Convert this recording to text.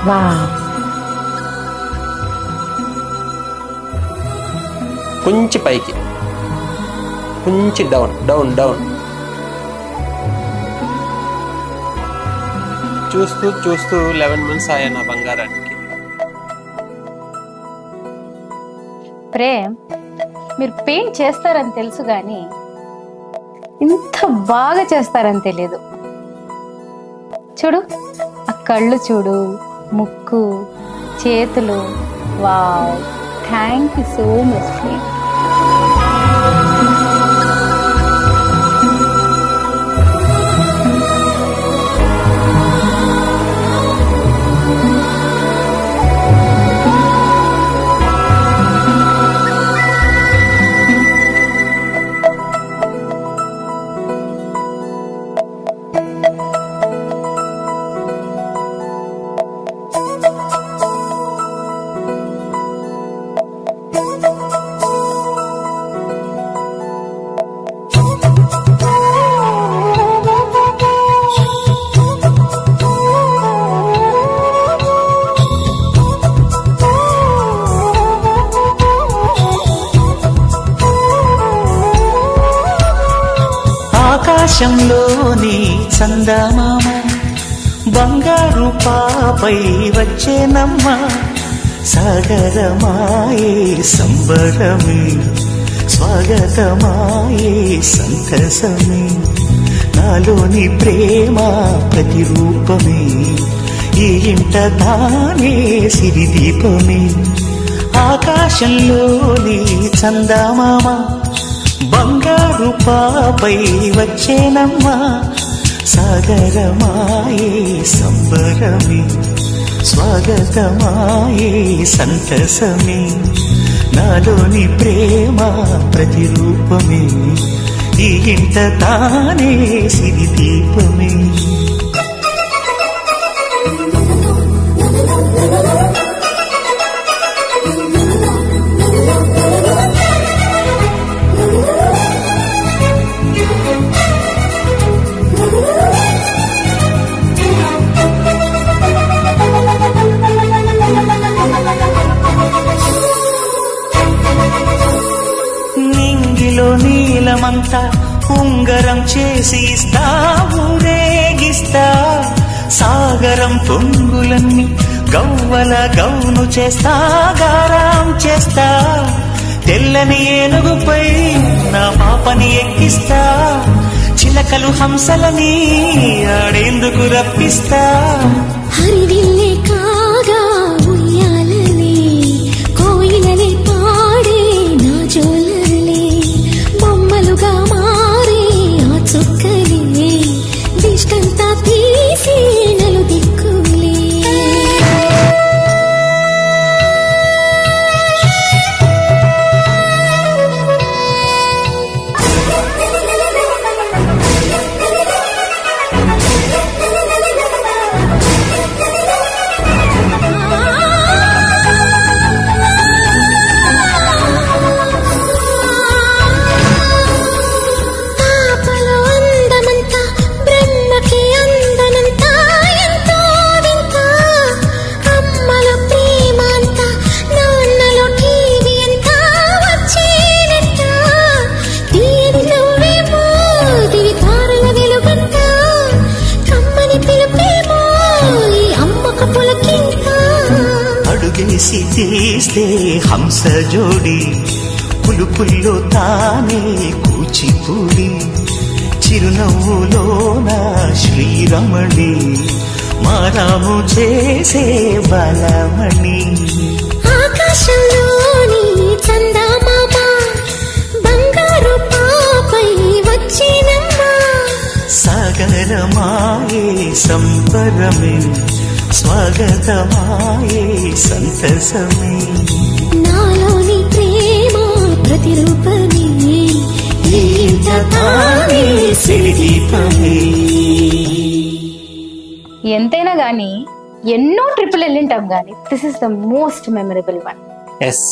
Wow. కొంచెం పైకి, కొంచెం డౌన్ డౌన్ డౌన్. చూస్తూ చూస్తూ 11 months ఆయా నా బంగారానికి. ప్రేమ్, మీరు పెయింట్ చేస్తారని తెలుసు కానీ ఇంత బాగా చేస్తారని తెలియదు. చూడు, ఆ కళ్ళు చూడు, ముక్కు, చేతులు. Wow, thank you so much Prem. ఆకాశంలోని చందమామ బంగారు పాపై వచ్చేనమ్మ. సాగరమాయే సంబరమే, స్వాగతమాయే సంతసమే. నాలోని ప్రేమ ప్రతిరూపమే, ఈ ఇంట తానే సిరిదీపమే. ఆకాశంలోని చందమామ బంగారు పాపై వచ్చేనమ్మా. సాగరమాయే సంబరమే, స్వాగతమాయే సంతసమే. నాలోని ప్రేమ ప్రతిరూపమే, ఈ ఇంట తానే సిరిదీపమే. నీలమంతా ఉంగరం చేసి ఇస్తా, ఊరేగిస్తా. సాగరం పొంగులన్నీ గవ్వల గౌను చేస్తా, గారం చేస్తా. తెల్లని ఏనుగుపై నా పాపని ఎక్కిస్తా, చిలకలు హంసలని ఆడేందుకు రప్పిస్తా. హరివిల్లే కాగా ఉయ్యాలలే, కోయిలలే పాడే నా జోలలే. బొమ్మలుగా మారే ఆ చుక్కలే, దిష్టంతా తీసి నలు దిక్కులే. అడుగేసి తీస్తే హంస జోడి, పులుపుల్లో తానే కూచిపూడి. చిరునవ్వులోన శ్రీరమణి, మారాము చేసే బలమణి. ఆకాశంలోని చందమామ బంగారు పాపై వచ్చినమ్మా. సాగరమాయే సంబరమే, స్వాగతమాయే సంతసమే. నాలోని ప్రేమ ప్రతిరూపమే, ఈ ఇంట తానే సిరిదీపమే. ఎంతైనా గానీ ఎన్నో ట్రిప్పులు వెళ్ళింటాం కానీ this is the most memorable one. Yes.